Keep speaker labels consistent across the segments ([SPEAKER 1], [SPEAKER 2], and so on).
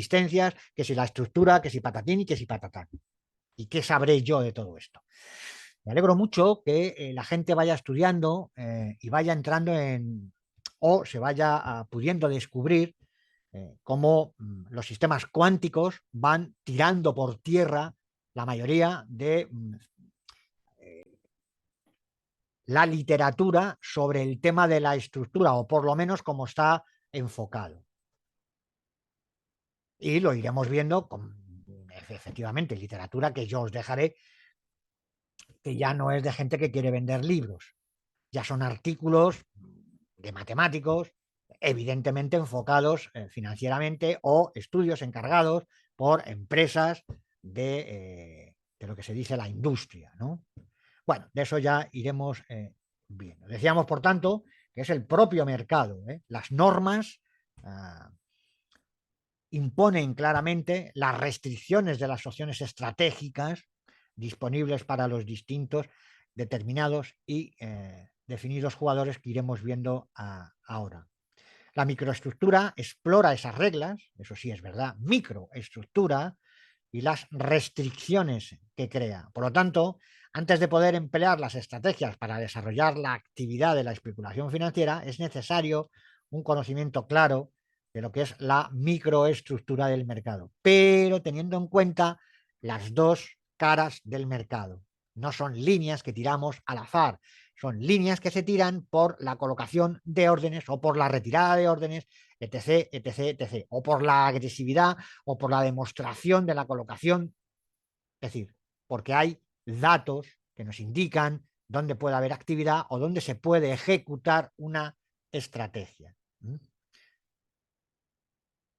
[SPEAKER 1] existencias, que si la estructura, que si patatín y que si patatán. ¿Y qué sabré yo de todo esto? Me alegro mucho que la gente vaya estudiando y vaya entrando en, o se vaya pudiendo descubrir cómo los sistemas cuánticos van tirando por tierra la mayoría de la literatura sobre el tema de la estructura, o por lo menos cómo está enfocado. Y lo iremos viendo con, efectivamente, literatura que yo os dejaré, que ya no es de gente que quiere vender libros, ya son artículos de matemáticos, evidentemente enfocados financieramente, o estudios encargados por empresas de lo que se dice la industria, ¿no? Bueno, de eso ya iremos viendo. Decíamos, por tanto, que es el propio mercado. Las normas imponen claramente las restricciones de las opciones estratégicas disponibles para los distintos, determinados y definidos jugadores que iremos viendo ahora. La microestructura explora esas reglas, eso sí es verdad, microestructura, y las restricciones que crea. Por lo tanto, antes de poder emplear las estrategias para desarrollar la actividad de la especulación financiera, es necesario un conocimiento claro de lo que es la microestructura del mercado, pero teniendo en cuenta las dos caras del mercado. No son líneas que tiramos al azar, son líneas que se tiran por la colocación de órdenes o por la retirada de órdenes, etc., etc., etc., o por la agresividad o por la demostración de la colocación, es decir, porque hay datos que nos indican dónde puede haber actividad o dónde se puede ejecutar una estrategia.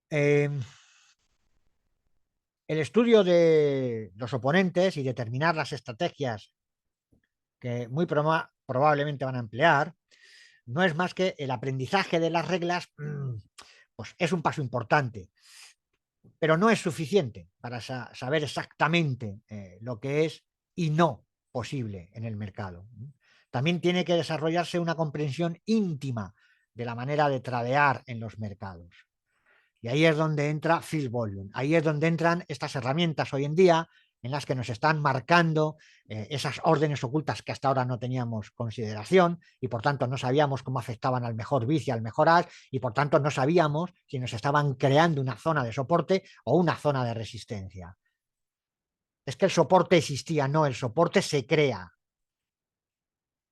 [SPEAKER 1] El estudio de los oponentes y determinar las estrategias que muy probablemente van a emplear no es más que el aprendizaje de las reglas, pues es un paso importante, pero no es suficiente para saber exactamente lo que es y no posible en el mercado. También tiene que desarrollarse una comprensión íntima de la manera de tradear en los mercados. Y ahí es donde entra Field Volume, ahí es donde entran estas herramientas hoy en día en las que nos están marcando esas órdenes ocultas que hasta ahora no teníamos consideración y por tanto no sabíamos cómo afectaban al mejor bid y al mejor as, y por tanto no sabíamos si nos estaban creando una zona de soporte o una zona de resistencia. Es que el soporte existía, no, el soporte se crea.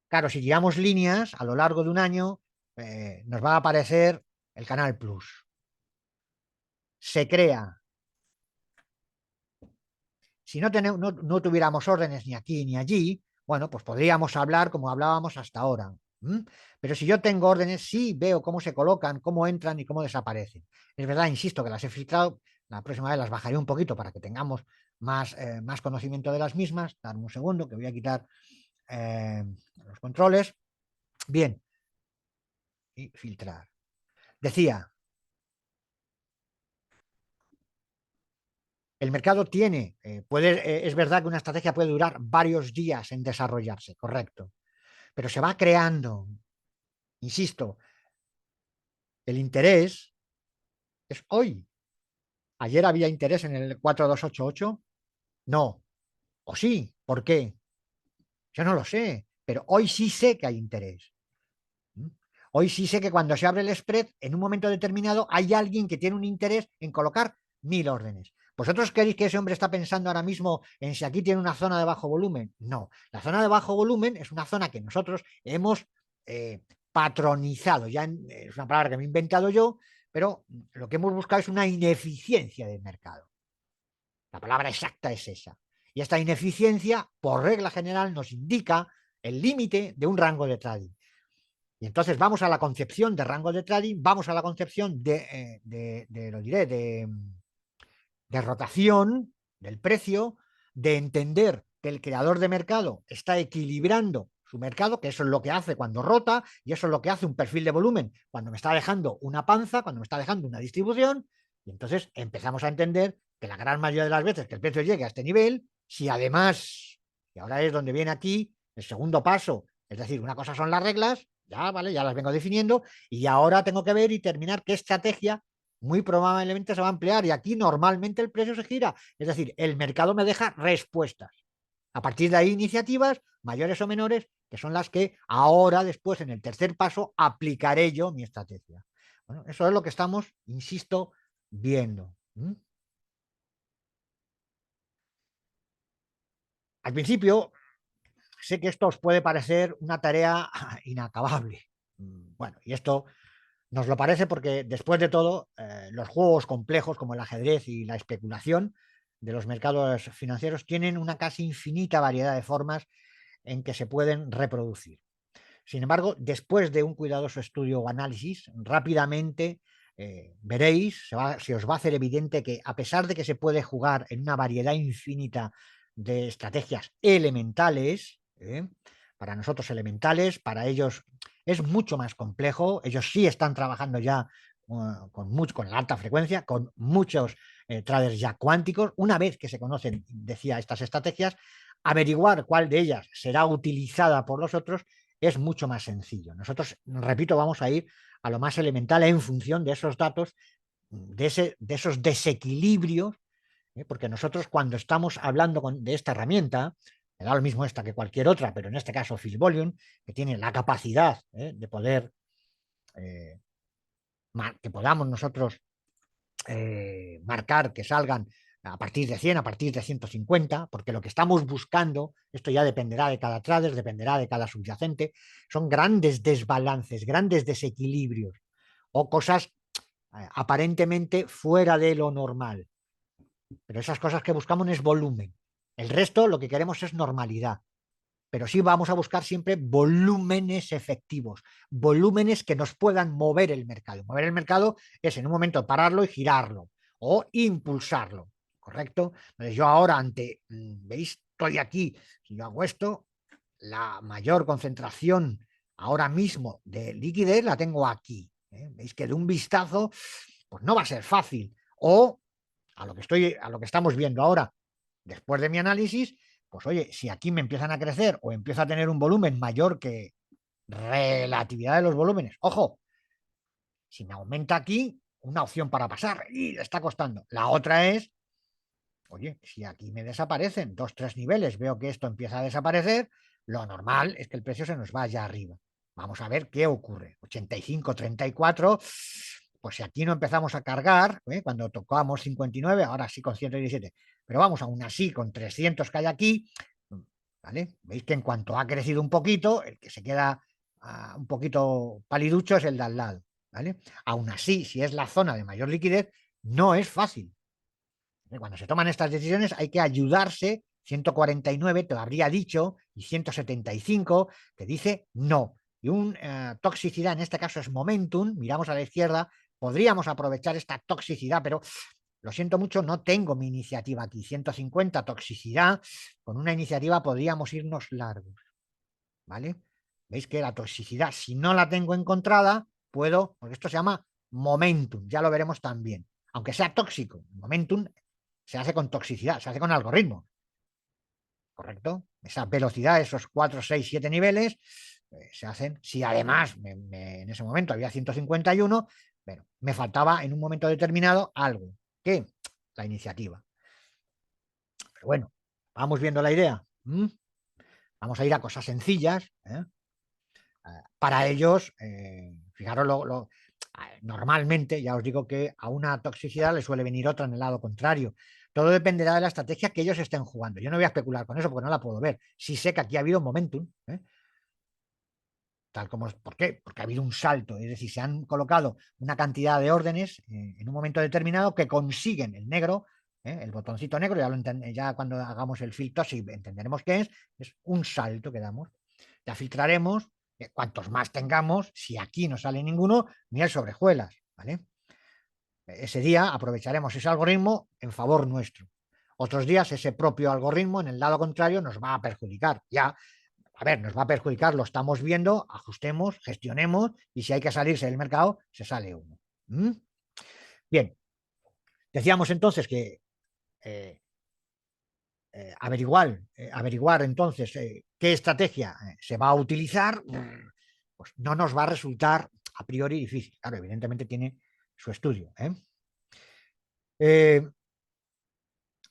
[SPEAKER 1] Claro, si llevamos líneas a lo largo de un año, nos va a aparecer el canal Plus. Se crea. Si no tuviéramos órdenes ni aquí ni allí, bueno, pues podríamos hablar como hablábamos hasta ahora. Pero si yo tengo órdenes, sí veo cómo se colocan, cómo entran y cómo desaparecen. Es verdad, insisto, que las he filtrado, la próxima vez las bajaré un poquito para que tengamos más conocimiento de las mismas. Dame un segundo, que voy a quitar los controles. Bien, y filtrar. Decía, el mercado es verdad que una estrategia puede durar varios días en desarrollarse, correcto, pero se va creando. Insisto, el interés es hoy. ¿Ayer había interés en el 4288? No. ¿O sí? ¿Por qué? Yo no lo sé, pero hoy sí sé que hay interés. Hoy sí sé que cuando se abre el spread, en un momento determinado hay alguien que tiene un interés en colocar 1000 órdenes. ¿Vosotros creéis que ese hombre está pensando ahora mismo en si aquí tiene una zona de bajo volumen? No. La zona de bajo volumen es una zona que nosotros hemos patronizado. Es una palabra que me he inventado yo, pero lo que hemos buscado es una ineficiencia del mercado. La palabra exacta es esa. Y esta ineficiencia, por regla general, nos indica el límite de un rango de trading. Y entonces vamos a la concepción de rango de trading, vamos a la concepción de rotación del precio, de entender que el creador de mercado está equilibrando su mercado, que eso es lo que hace cuando rota, y eso es lo que hace un perfil de volumen cuando me está dejando una panza, cuando me está dejando una distribución, y entonces empezamos a entender que la gran mayoría de las veces que el precio llegue a este nivel, si además, y ahora es donde viene aquí el segundo paso, es decir, una cosa son las reglas, ya, vale, ya las vengo definiendo, y ahora tengo que ver y terminar qué estrategia muy probablemente se va a emplear y aquí normalmente el precio se gira. Es decir, el mercado me deja respuestas. A partir de ahí, iniciativas mayores o menores, que son las que ahora, después, en el tercer paso, aplicaré yo mi estrategia. Bueno, eso es lo que estamos, insisto, viendo. Al principio, sé que esto os puede parecer una tarea inacabable. Bueno, y esto nos lo parece porque, después de todo, los juegos complejos como el ajedrez y la especulación de los mercados financieros tienen una casi infinita variedad de formas en que se pueden reproducir. Sin embargo, después de un cuidadoso estudio o análisis, rápidamente veréis, se os va a hacer evidente que, a pesar de que se puede jugar en una variedad infinita de estrategias elementales, para nosotros elementales, para ellos es mucho más complejo. Ellos sí están trabajando ya con la alta frecuencia, con muchos traders ya cuánticos. Una vez que se conocen, decía, estas estrategias, averiguar cuál de ellas será utilizada por los otros es mucho más sencillo. Nosotros, repito, vamos a ir a lo más elemental en función de esos datos, de esos desequilibrios, porque nosotros, cuando estamos hablando de esta herramienta, me da lo mismo esta que cualquier otra, pero en este caso Fish Volume, que tiene la capacidad de poder, eh, que podamos nosotros marcar que salgan a partir de 100, a partir de 150, porque lo que estamos buscando, esto ya dependerá de cada trader, dependerá de cada subyacente, son grandes desbalances, grandes desequilibrios o cosas aparentemente fuera de lo normal. Pero esas cosas que buscamos es volumen. El resto, lo que queremos es normalidad. Pero sí vamos a buscar siempre volúmenes efectivos, volúmenes que nos puedan mover el mercado. Mover el mercado es, en un momento, pararlo y girarlo o impulsarlo, ¿correcto? Entonces, yo ahora, ¿veis? Estoy aquí, si yo hago esto, la mayor concentración ahora mismo de liquidez la tengo aquí. Veis que de un vistazo, pues no va a ser fácil. O a lo que estamos viendo ahora, después de mi análisis, pues oye, si aquí me empiezan a crecer o empiezo a tener un volumen mayor que relatividad de los volúmenes, ojo, si me aumenta aquí, una opción para pasar y le está costando. La otra es, oye, si aquí me desaparecen 2, 3 niveles, veo que esto empieza a desaparecer, lo normal es que el precio se nos vaya arriba. Vamos a ver qué ocurre. 85, 34, pues si aquí no empezamos a cargar, cuando tocamos 59, ahora sí con 117, pero vamos, aún así con 300 que hay aquí, ¿vale? Veis que en cuanto ha crecido un poquito, el que se queda un poquito paliducho es el de al lado, ¿vale? Aún así, si es la zona de mayor liquidez, no es fácil. Cuando se toman estas decisiones hay que ayudarse. 149 te lo habría dicho y 175 te dice no. Y una toxicidad, en este caso es momentum, miramos a la izquierda, podríamos aprovechar esta toxicidad, pero lo siento mucho, no tengo mi iniciativa aquí. 150 toxicidad, con una iniciativa podríamos irnos largos, ¿vale? Veis que la toxicidad, si no la tengo encontrada, puedo, porque esto se llama momentum, ya lo veremos también. Aunque sea tóxico, momentum se hace con toxicidad, se hace con algoritmo, ¿correcto? Esa velocidad, esos 4, 6, 7 niveles, se hacen, si además en ese momento había 151, bueno, me faltaba en un momento determinado algo, que la iniciativa. Pero bueno, vamos viendo la idea. Vamos a ir a cosas sencillas. Para ellos, fijaros, normalmente, ya os digo que a una toxicidad le suele venir otra en el lado contrario. Todo dependerá de la estrategia que ellos estén jugando. Yo no voy a especular con eso porque no la puedo ver. Sí sé que aquí ha habido momentum, tal como ¿por qué? Porque ha habido un salto, es decir, se han colocado una cantidad de órdenes en un momento determinado que consiguen el negro, el botoncito negro, ya cuando hagamos el filtro sí entenderemos qué es un salto que damos. Ya filtraremos, cuantos más tengamos, si aquí no sale ninguno, ni el sobrejuelas, ¿vale? Ese día aprovecharemos ese algoritmo en favor nuestro. Otros días ese propio algoritmo en el lado contrario nos va a perjudicar. Ya, a ver, nos va a perjudicar, lo estamos viendo, ajustemos, gestionemos y si hay que salirse del mercado, se sale uno. ¿Mm? Bien, decíamos entonces que eh, averiguar entonces qué estrategia se va a utilizar, pues no nos va a resultar a priori difícil. Claro, evidentemente tiene su estudio. Eh,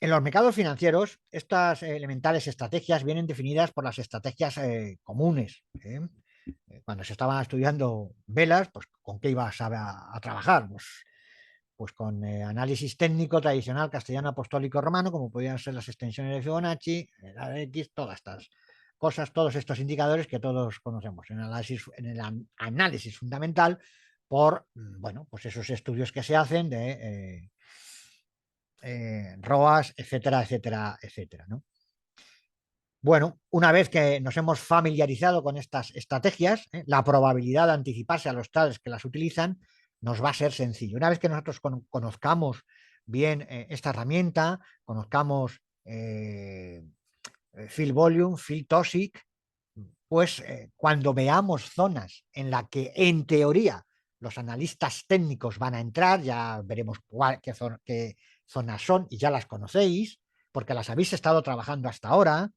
[SPEAKER 1] en los mercados financieros, estas elementales estrategias vienen definidas por las estrategias comunes. Cuando se estaban estudiando velas, pues ¿con qué ibas a trabajar? Pues con análisis técnico tradicional castellano apostólico romano, como podían ser las extensiones de Fibonacci, la de X, todas estas cosas, todos estos indicadores que todos conocemos en el análisis fundamental por, bueno, pues esos estudios que se hacen de ROAS, etcétera, etcétera, etcétera, ¿no? Bueno, una vez que nos hemos familiarizado con estas estrategias, la probabilidad de anticiparse a los traders que las utilizan nos va a ser sencillo. Una vez que nosotros conozcamos bien esta herramienta, conozcamos fill volume, fill toxic, pues cuando veamos zonas en las que en teoría los analistas técnicos van a entrar, ya veremos qué zonas son y ya las conocéis, porque las habéis estado trabajando hasta ahora.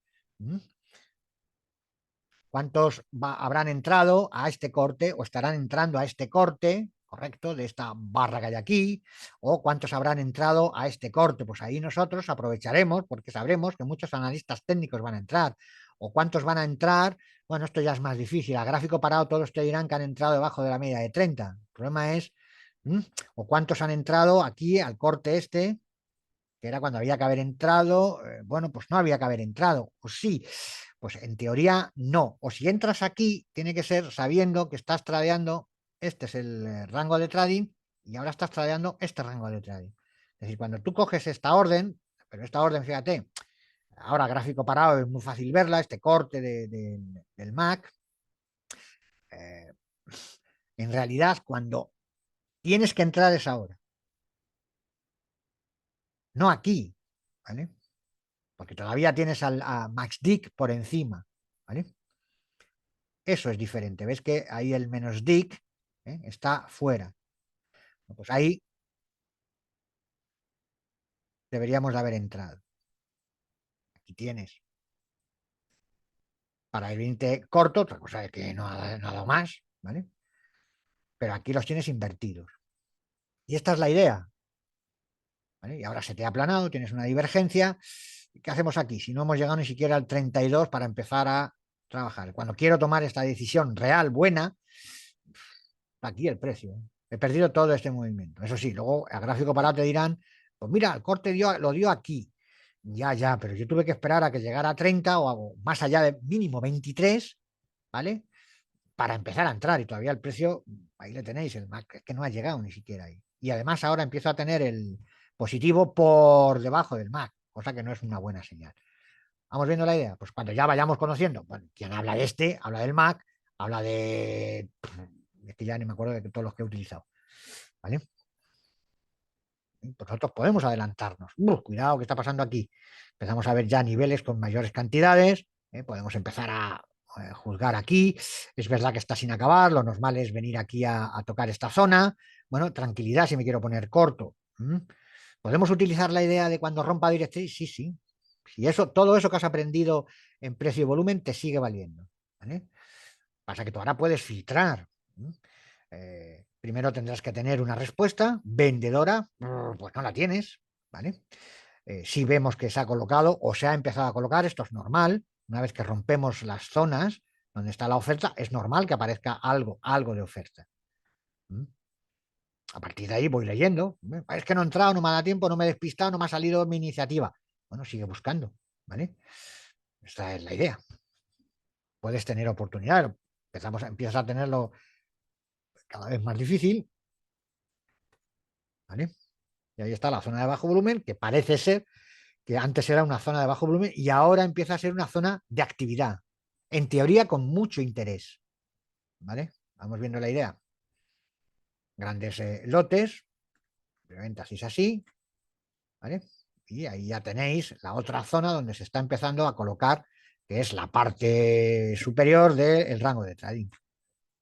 [SPEAKER 1] ¿Cuántos habrán entrado a este corte o estarán entrando a este corte, correcto, de esta barra que hay aquí? ¿O cuántos habrán entrado a este corte? Pues ahí nosotros aprovecharemos porque sabremos que muchos analistas técnicos van a entrar. ¿O cuántos van a entrar? Bueno, esto ya es más difícil. A gráfico parado todos te dirán que han entrado debajo de la media de 30. El problema es, ¿o cuántos han entrado aquí al corte este? Que era cuando había que haber entrado, bueno, pues no había que haber entrado, o sí, pues en teoría no, o si entras aquí, tiene que ser sabiendo que estás tradeando, este es el rango de trading, y ahora estás tradeando este rango de trading. Es decir, cuando tú coges esta orden, pero esta orden, fíjate, ahora gráfico parado es muy fácil verla, este corte del MAC, eh, en realidad cuando tienes que entrar es ahora, no aquí, ¿vale? Porque todavía tienes a Max Dick por encima, ¿vale? Eso es diferente. ¿Ves que ahí el menos Dick está fuera? Pues ahí deberíamos de haber entrado. Aquí tienes. Para el 20 corto, otra cosa es que no ha dado más, ¿vale? Pero aquí los tienes invertidos. Y esta es la idea, ¿vale? Y ahora se te ha aplanado, tienes una divergencia. ¿Qué hacemos aquí? Si no hemos llegado ni siquiera al 32 para empezar a trabajar. Cuando quiero tomar esta decisión real, buena, aquí el precio. He perdido todo este movimiento. Eso sí, luego a gráfico parado te dirán, pues mira, el corte lo dio aquí. Ya, pero yo tuve que esperar a que llegara a 30 o más allá de mínimo 23, ¿vale? Para empezar a entrar y todavía el precio, ahí le tenéis, el MAC es que no ha llegado ni siquiera ahí. Y además ahora empiezo a tener el positivo por debajo del MAC, cosa que no es una buena señal. ¿Vamos viendo la idea? Pues cuando ya vayamos conociendo, bueno, quien habla de este, habla del Mac, habla de... Es que ya ni me acuerdo de todos los que he utilizado. ¿Vale? Pues nosotros podemos adelantarnos. Cuidado, ¿qué está pasando aquí? Empezamos a ver ya niveles con mayores cantidades. Podemos empezar a juzgar aquí. Es verdad que está sin acabar. Lo normal es venir aquí a tocar esta zona. Bueno, tranquilidad si me quiero poner corto. ¿Podemos utilizar la idea de cuando rompa directriz? Sí, sí. Si eso, todo eso que has aprendido en precio y volumen te sigue valiendo. ¿Vale? Pasa que tú ahora puedes filtrar. Primero tendrás que tener una respuesta vendedora, pues no la tienes, ¿vale? Si vemos que se ha colocado o se ha empezado a colocar, esto es normal. Una vez que rompemos las zonas donde está la oferta, es normal que aparezca algo de oferta. A partir de ahí voy leyendo. Es que no he entrado, no me ha dado tiempo, no me he despistado, no me ha salido mi iniciativa. Bueno, sigue buscando, ¿vale? Esta es la idea. Puedes tener oportunidad. Empiezas a tenerlo cada vez más difícil, ¿vale? Y ahí está la zona de bajo volumen, que parece ser que antes era una zona de bajo volumen y ahora empieza a ser una zona de actividad. En teoría, con mucho interés, ¿vale? Vamos viendo la idea. Grandes lotes, ventas es así, ¿vale? Y ahí ya tenéis la otra zona donde se está empezando a colocar, que es la parte superior del rango de trading.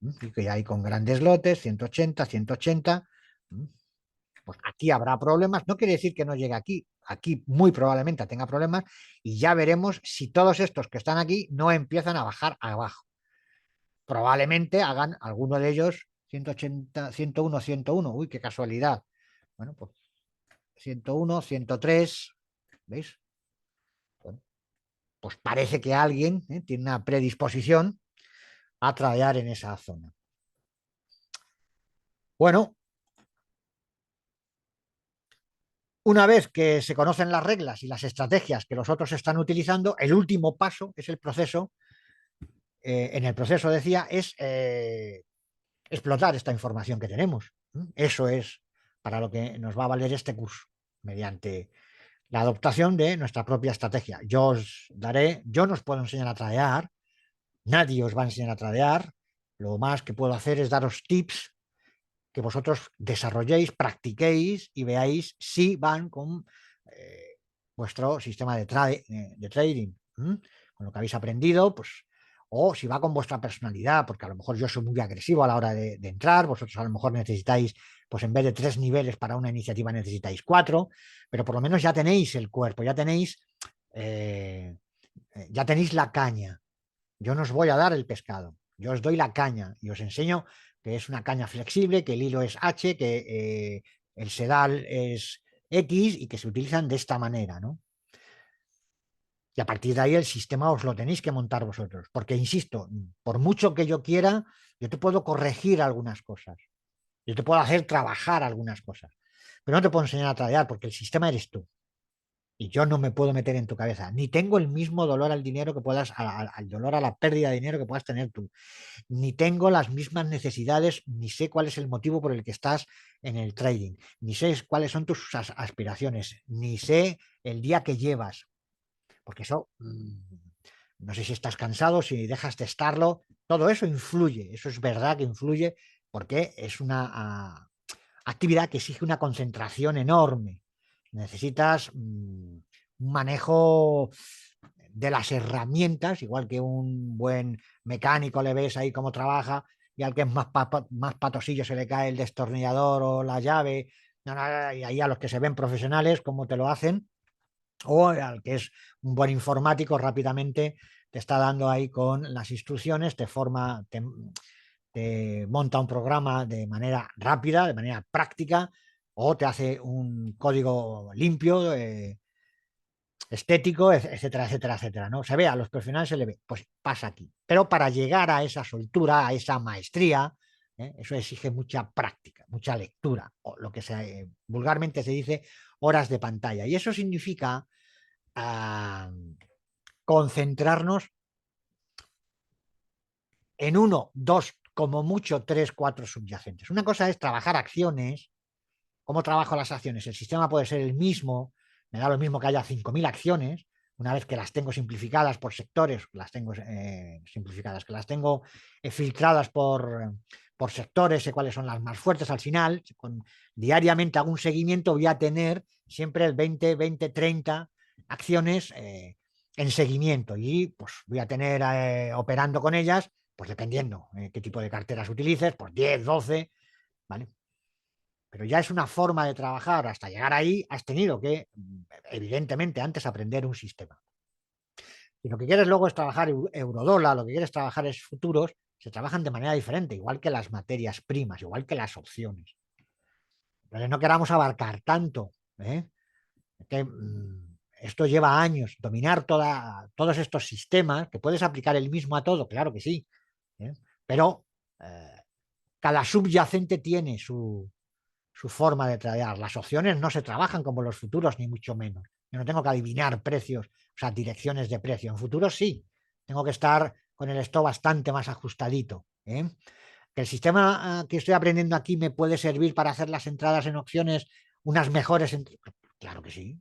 [SPEAKER 1] Y que ya hay con grandes lotes, 180, 180. Pues aquí habrá problemas. No quiere decir que no llegue aquí. Aquí muy probablemente tenga problemas y ya veremos si todos estos que están aquí no empiezan a bajar abajo. Probablemente hagan alguno de ellos 180, 101, 101. Uy, qué casualidad. Bueno, pues 101, 103, ¿veis? Bueno, pues parece que alguien tiene una predisposición a tradear en esa zona. Bueno, una vez que se conocen las reglas y las estrategias que los otros están utilizando, el último paso es el proceso, en el proceso decía, es explotar esta información que tenemos. Eso es para lo que nos va a valer este curso, mediante la adoptación de nuestra propia estrategia. Yo no os puedo enseñar a tradear, nadie os va a enseñar a tradear, lo más que puedo hacer es daros tips que vosotros desarrolléis, practiquéis y veáis si van con vuestro sistema de trading, con lo que habéis aprendido, pues, o si va con vuestra personalidad, porque a lo mejor yo soy muy agresivo a la hora de entrar, vosotros a lo mejor necesitáis, pues en vez de 3 niveles para una iniciativa necesitáis 4, pero por lo menos ya tenéis el cuerpo, eh, ya tenéis la caña. Yo no os voy a dar el pescado, yo os doy la caña y os enseño que es una caña flexible, que el hilo es H, que el sedal es X y que se utilizan de esta manera, ¿no? Y a partir de ahí el sistema os lo tenéis que montar vosotros, porque insisto, por mucho que yo quiera, yo te puedo corregir algunas cosas, yo te puedo hacer trabajar algunas cosas, pero no te puedo enseñar a tradear porque el sistema eres tú. Y yo no me puedo meter en tu cabeza, ni tengo el mismo dolor al dinero que puedas, al dolor a la pérdida de dinero que puedas tener tú, ni tengo las mismas necesidades, ni sé cuál es el motivo por el que estás en el trading, ni sé cuáles son tus aspiraciones, ni sé el día que llevas, porque eso, no sé si estás cansado, si dejas de estarlo, todo eso influye, eso es verdad que influye, porque es una actividad que exige una concentración enorme. Necesitas un manejo de las herramientas, igual que un buen mecánico le ves ahí cómo trabaja, y al que es más patosillo se le cae el destornillador o la llave, y ahí a los que se ven profesionales, cómo te lo hacen, o al que es un buen informático, rápidamente te está dando ahí con las instrucciones, te monta un programa de manera rápida, de manera práctica, o te hace un código limpio, estético, etcétera, etcétera, etcétera, ¿no? Se ve, a los profesionales se le ve, pues pasa aquí. Pero para llegar a esa soltura, a esa maestría, eso exige mucha práctica, mucha lectura, o lo que vulgarmente se dice horas de pantalla. Y eso significa ah, concentrarnos en uno, dos, como mucho, tres, cuatro subyacentes. Una cosa es trabajar acciones. ¿Cómo trabajo las acciones? El sistema puede ser el mismo, me da lo mismo que haya 5.000 acciones, una vez que las tengo simplificadas por sectores, las tengo simplificadas, que las tengo filtradas por sectores, sé cuáles son las más fuertes al final, diariamente hago un seguimiento, voy a tener siempre el 20, 20, 30 acciones en seguimiento y pues voy a tener operando con ellas, pues dependiendo qué tipo de carteras utilices, pues 10, 12, ¿vale? Pero ya es una forma de trabajar. Hasta llegar ahí has tenido que, evidentemente, antes aprender un sistema. Si lo que quieres luego es trabajar eurodólar, lo que quieres trabajar es futuros, se trabajan de manera diferente, igual que las materias primas, igual que las opciones. Entonces no queramos abarcar tanto, ¿eh? Que, esto lleva años, dominar todos estos sistemas, que puedes aplicar el mismo a todo, claro que sí, ¿eh? Pero eh, cada subyacente tiene su forma de tradear. Las opciones no se trabajan como los futuros, ni mucho menos. Yo no tengo que adivinar precios, o sea, direcciones de precio. En futuros sí, tengo que estar con el stop bastante más ajustadito. Que el sistema que estoy aprendiendo aquí me puede servir para hacer las entradas en opciones unas mejores. Claro que sí.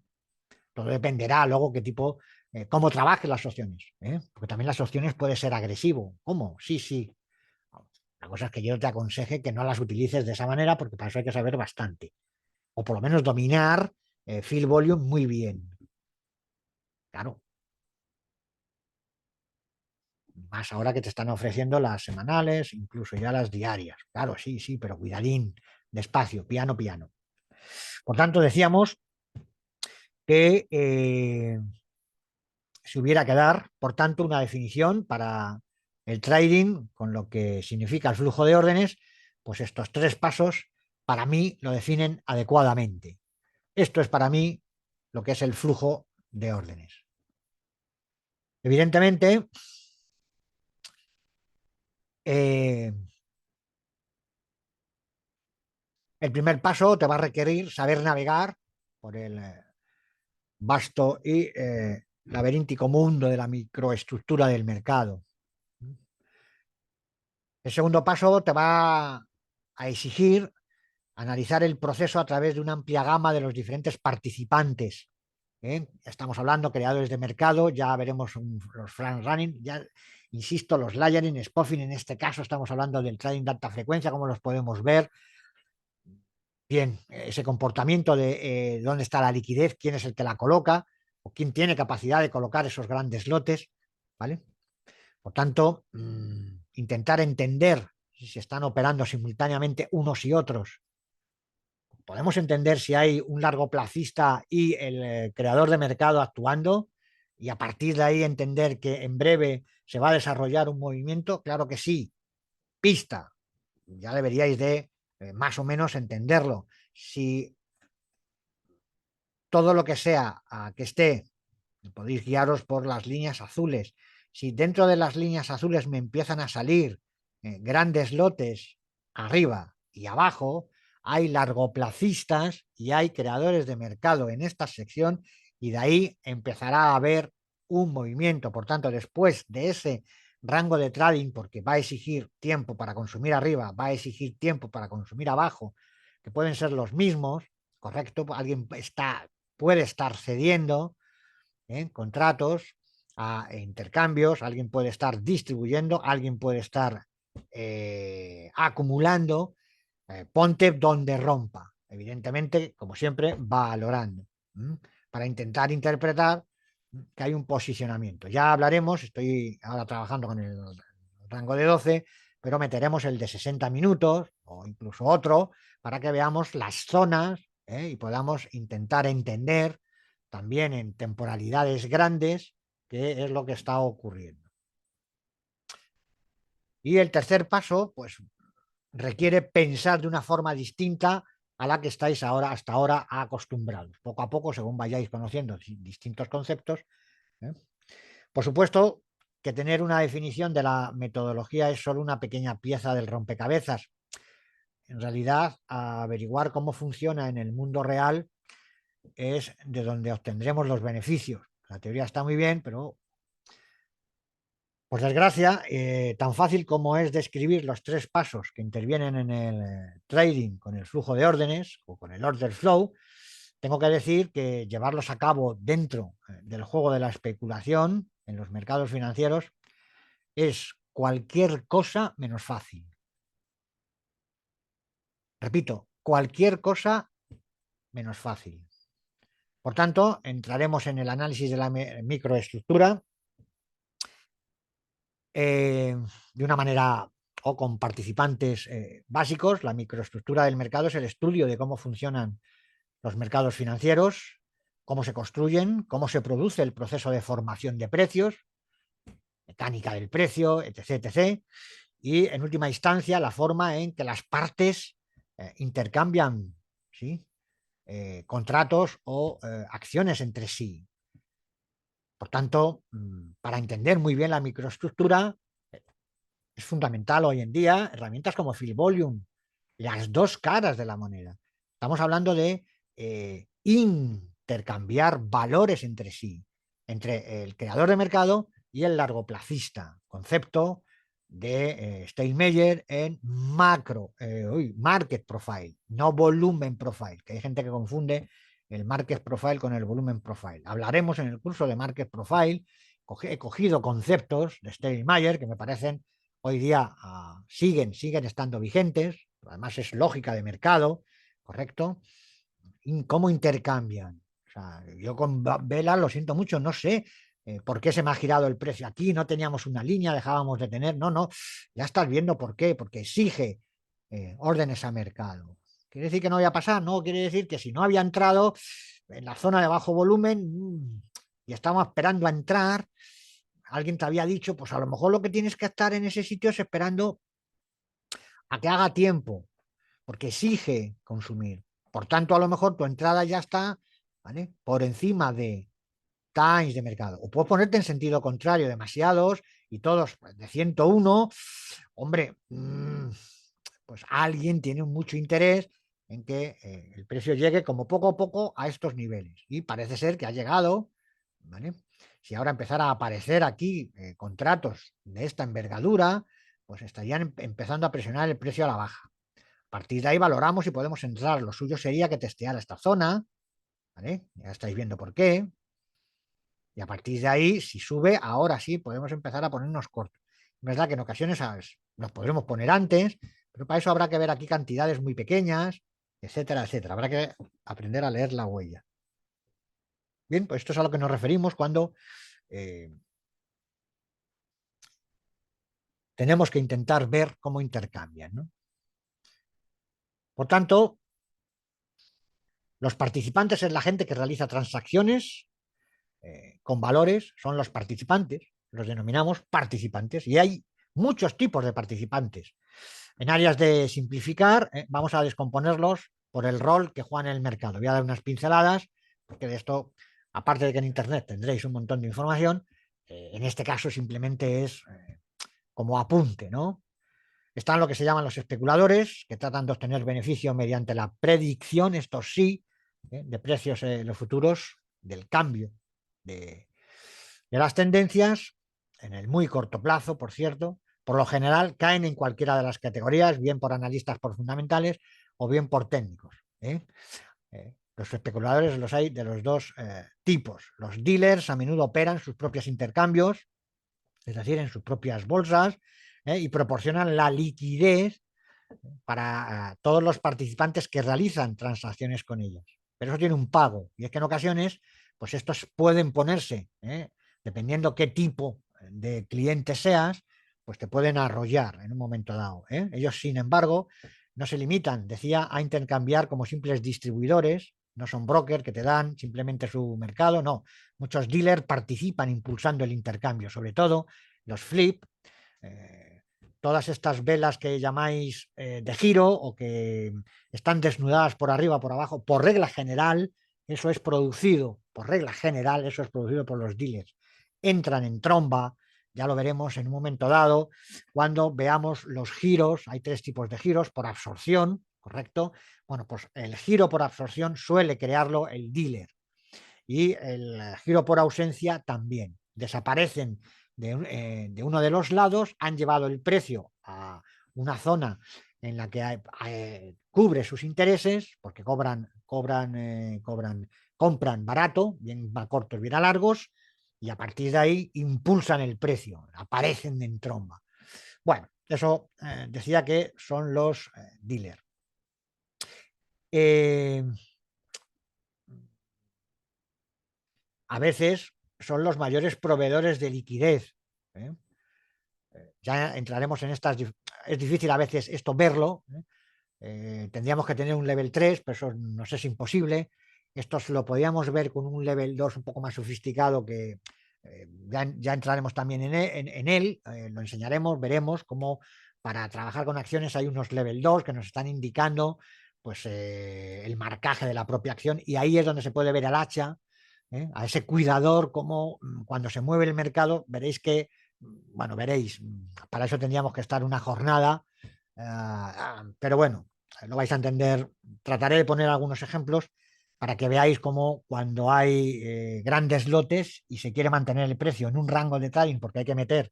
[SPEAKER 1] Todo dependerá luego qué tipo, cómo trabaje las opciones. Porque también las opciones puede ser agresivo. ¿Cómo? Sí, sí. La cosa es que yo te aconseje que no las utilices de esa manera porque para eso hay que saber bastante. O por lo menos dominar fill volume muy bien. Claro, más ahora que te están ofreciendo las semanales, incluso ya las diarias. Claro, sí, sí, pero cuidadín, despacio, piano, piano. Por tanto, decíamos que si hubiera que dar, por tanto, una definición para el trading, con lo que significa el flujo de órdenes, pues estos tres pasos para mí lo definen adecuadamente. Esto es para mí lo que es el flujo de órdenes. Evidentemente, eh, el primer paso te va a requerir saber navegar por el vasto y laberíntico mundo de la microestructura del mercado. El segundo paso te va a exigir analizar el proceso a través de una amplia gama de los diferentes participantes. Estamos hablando creadores de mercado, ya veremos los front running, ya insisto, los layering, spoofing, en este caso estamos hablando del trading de alta frecuencia, como los podemos ver. Bien, ese comportamiento de dónde está la liquidez, quién es el que la coloca o quién tiene capacidad de colocar esos grandes lotes, ¿vale? Por tanto, intentar entender si se están operando simultáneamente unos y otros. Podemos entender si hay un largoplacista y el creador de mercado actuando y a partir de ahí entender que en breve se va a desarrollar un movimiento. Claro que sí. Pista. Ya deberíais de más o menos entenderlo. Si todo lo que sea que esté, podéis guiaros por las líneas azules. Si dentro de las líneas azules me empiezan a salir grandes lotes arriba y abajo, hay largoplacistas y hay creadores de mercado en esta sección y de ahí empezará a haber un movimiento. Por tanto, después de ese rango de trading, porque va a exigir tiempo para consumir arriba, va a exigir tiempo para consumir abajo, que pueden ser los mismos, correcto, alguien puede estar cediendo contratos intercambios, alguien puede estar distribuyendo, alguien puede estar acumulando, ponte donde rompa, evidentemente, como siempre, valorando, para intentar interpretar que hay un posicionamiento. Ya hablaremos, estoy ahora trabajando con el rango de 12, pero meteremos el de 60 minutos o incluso otro para que veamos las zonas y podamos intentar entender también en temporalidades grandes qué es lo que está ocurriendo. Y el tercer paso, pues requiere pensar de una forma distinta a la que estáis ahora, hasta ahora acostumbrados. Poco a poco, según vayáis conociendo distintos conceptos. ¿eh? Por supuesto que tener una definición de la metodología es solo una pequeña pieza del rompecabezas. En realidad, averiguar cómo funciona en el mundo real es de donde obtendremos los beneficios. La teoría está muy bien, pero por desgracia, tan fácil como es describir los tres pasos que intervienen en el trading con el flujo de órdenes o con el order flow, tengo que decir que llevarlos a cabo dentro del juego de la especulación en los mercados financieros es cualquier cosa menos fácil. Repito, cualquier cosa menos fácil. Por tanto, entraremos en el análisis de la microestructura de una manera o con participantes básicos. La microestructura del mercado es el estudio de cómo funcionan los mercados financieros, cómo se construyen, cómo se produce el proceso de formación de precios, mecánica del precio, etc., etc. Y en última instancia, la forma en que las partes intercambian, ¿sí? Contratos o acciones entre sí. Por tanto, para entender muy bien la microestructura, es fundamental hoy en día herramientas como Fill Volume, las dos caras de la moneda. Estamos hablando de intercambiar valores entre sí, entre el creador de mercado y el largoplacista. Concepto de Steinmeier en market profile, no volumen profile, que hay gente que confunde el market profile con el volumen profile. Hablaremos en el curso de market profile. He cogido conceptos de Steinmeier que me parecen hoy día siguen estando vigentes, además es lógica de mercado, ¿correcto? ¿Cómo intercambian? O sea, yo con Vela lo siento mucho, no sé por qué se me ha girado el precio aquí, no teníamos una línea, dejábamos de tener, no, ya estás viendo por qué, porque exige órdenes a mercado. ¿Quiere decir que no vaya a pasar? No, quiere decir que si no había entrado en la zona de bajo volumen y estamos esperando a entrar, alguien te había dicho, pues a lo mejor lo que tienes que estar en ese sitio es esperando a que haga tiempo, porque exige consumir. Por tanto, a lo mejor tu entrada ya está, ¿vale?, por encima de times de mercado. O puedes ponerte en sentido contrario, demasiados y todos pues, de 101. Hombre, pues alguien tiene mucho interés en que el precio llegue como poco a poco a estos niveles. Y parece ser que ha llegado, ¿vale? Si ahora empezara a aparecer aquí contratos de esta envergadura, pues estarían empezando a presionar el precio a la baja. A partir de ahí valoramos si podemos entrar. Lo suyo sería que testeara esta zona, ¿vale? Ya estáis viendo por qué. Y a partir de ahí, si sube, ahora sí podemos empezar a ponernos cortos. Es verdad que en ocasiones, ¿sabes?, nos podremos poner antes, pero para eso habrá que ver aquí cantidades muy pequeñas, etcétera, etcétera. Habrá que aprender a leer la huella. Bien, pues esto es a lo que nos referimos cuando eh, tenemos que intentar ver cómo intercambian, ¿no? Por tanto, los participantes es la gente que realiza transacciones con valores, son los participantes, los denominamos participantes, y hay muchos tipos de participantes. En áreas de simplificar, vamos a descomponerlos por el rol que juegan en el mercado. Voy a dar unas pinceladas, porque de esto, aparte de que en Internet tendréis un montón de información, en este caso simplemente es como apunte, ¿no? Están lo que se llaman los especuladores, que tratan de obtener beneficio mediante la predicción, esto sí, de precios en los futuros, del cambio de las tendencias, en el muy corto plazo, por cierto. Por lo general caen en cualquiera de las categorías, bien por analistas por fundamentales o bien por técnicos. Los especuladores los hay de los dos tipos. Los dealers a menudo operan sus propios intercambios, es decir, en sus propias bolsas, y proporcionan la liquidez para todos los participantes que realizan transacciones con ellos. Pero eso tiene un pago, y es que en ocasiones, pues estos pueden ponerse, dependiendo qué tipo de cliente seas, pues te pueden arrollar en un momento dado. Ellos, sin embargo, no se limitan, decía, a intercambiar como simples distribuidores, no son brokers que te dan simplemente su mercado, no. Muchos dealers participan impulsando el intercambio, sobre todo los flip, eh, todas estas velas que llamáis de giro o que están desnudadas por arriba, por abajo, por regla general, eso es producido, por regla general, eso es producido por los dealers. Entran en tromba, ya lo veremos en un momento dado, cuando veamos los giros, hay tres tipos de giros, por absorción, ¿correcto? Bueno, pues el giro por absorción suele crearlo el dealer y el giro por ausencia también. Desaparecen de uno de los lados, han llevado el precio a una zona en la que cubre sus intereses, porque compran barato, bien a cortos, bien a largos, y a partir de ahí impulsan el precio, aparecen en tromba. Bueno, eso decía que son los dealers. A veces son los mayores proveedores de liquidez. ¿eh? Ya entraremos en estas. Es difícil a veces esto verlo. Tendríamos que tener un level 3, pero eso nos es imposible. Esto lo podríamos ver con un level 2 un poco más sofisticado que ya entraremos también en él. Lo enseñaremos, veremos cómo para trabajar con acciones hay unos level 2 que nos están indicando pues el marcaje de la propia acción, y ahí es donde se puede ver al hacha, a ese cuidador, como cuando se mueve el mercado, veréis que, bueno, veréis, para eso tendríamos que estar una jornada, pero bueno, lo vais a entender. Trataré de poner algunos ejemplos para que veáis cómo cuando hay grandes lotes y se quiere mantener el precio en un rango de trading porque hay que meter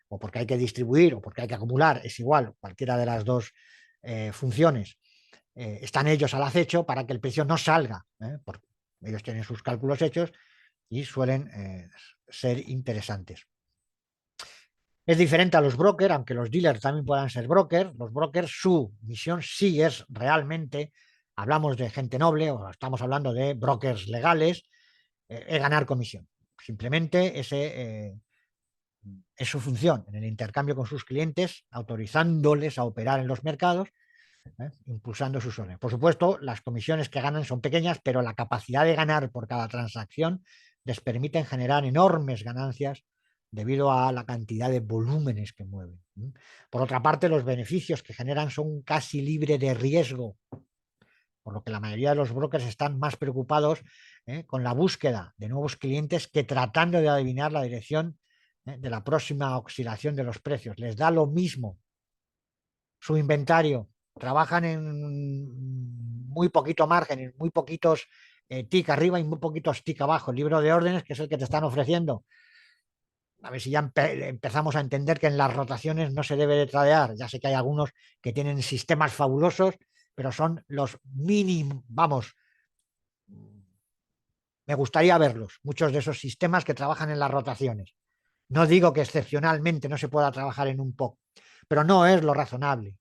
[SPEAKER 1] o porque hay que distribuir o porque hay que acumular, es igual, cualquiera de las dos funciones, están ellos al acecho para que el precio no salga, porque ellos tienen sus cálculos hechos y suelen ser interesantes. Es diferente a los brokers, aunque los dealers también puedan ser brokers. Los brokers, su misión sí es realmente, hablamos de gente noble o estamos hablando de brokers legales, es ganar comisión. Simplemente ese es su función en el intercambio con sus clientes, autorizándoles a operar en los mercados, impulsando sus órdenes. Por supuesto, las comisiones que ganan son pequeñas, pero la capacidad de ganar por cada transacción les permite generar enormes ganancias debido a la cantidad de volúmenes que mueven. Por otra parte, los beneficios que generan son casi libres de riesgo. por lo que la mayoría de los brokers están más preocupados con la búsqueda de nuevos clientes que tratando de adivinar la dirección de la próxima oscilación de los precios. Les da lo mismo su inventario, trabajan en muy poquito margen, en muy poquitos tick arriba y muy poquitos tick abajo. El libro de órdenes, que es el que te están ofreciendo, a ver si ya empezamos a entender que en las rotaciones no se debe de tradear. Ya sé que hay algunos que tienen sistemas fabulosos, pero son los mínimos, vamos, me gustaría verlos, muchos de esos sistemas que trabajan en las rotaciones. No digo que excepcionalmente no se pueda trabajar en un POC, pero no es lo razonable.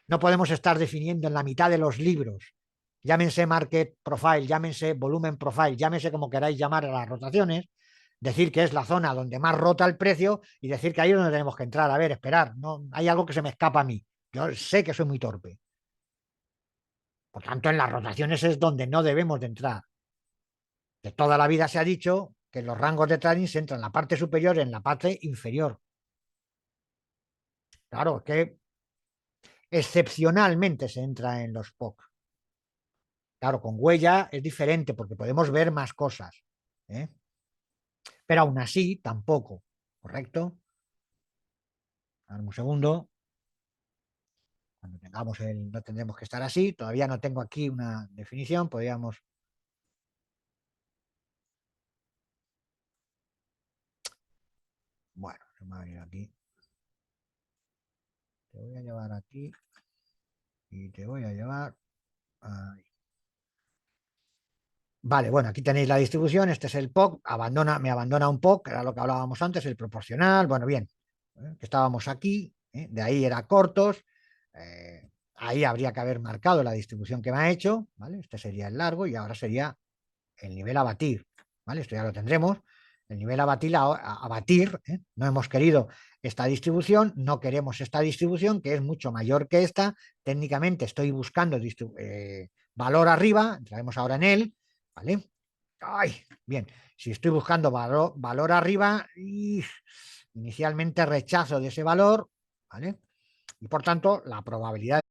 [SPEAKER 1] No podemos estar definiendo en la mitad de los libros, llámense market profile, llámense volumen profile, llámense como queráis llamar a las rotaciones, decir que es la zona donde más rota el precio y decir que ahí es donde tenemos que entrar. A ver, esperar, no, hay algo que se me escapa a mí. Yo sé que soy muy torpe. Por tanto, en las rotaciones es donde no debemos de entrar. De toda la vida se ha dicho que los rangos de trading se entran en la parte superior y en la parte inferior. Claro, es que excepcionalmente se entra en los POC. Claro, con huella es diferente porque podemos ver más cosas, ¿eh? Pero aún así tampoco, ¿correcto? Dame un segundo. Cuando tengamos no tendremos que estar así. Todavía no tengo aquí una definición. Podríamos. Bueno, se me va a venir aquí. Te voy a llevar aquí y te voy a llevar ahí. Vale, bueno, aquí tenéis la distribución. Este es el POC. Me abandona un POC, que era lo que hablábamos antes, el proporcional. Bueno, bien, estábamos aquí. De ahí era cortos. Ahí habría que haber marcado la distribución que me ha hecho, ¿vale? Este sería el largo y ahora sería el nivel a batir, ¿vale? Esto ya lo tendremos. El nivel a batir, a batir, ¿eh? No hemos querido esta distribución, no queremos esta distribución, que es mucho mayor que esta. Técnicamente estoy buscando valor arriba, entraremos ahora en él, ¿vale? Ay, bien, si estoy buscando valor arriba, inicialmente rechazo de ese valor, ¿vale? Y por tanto, la probabilidad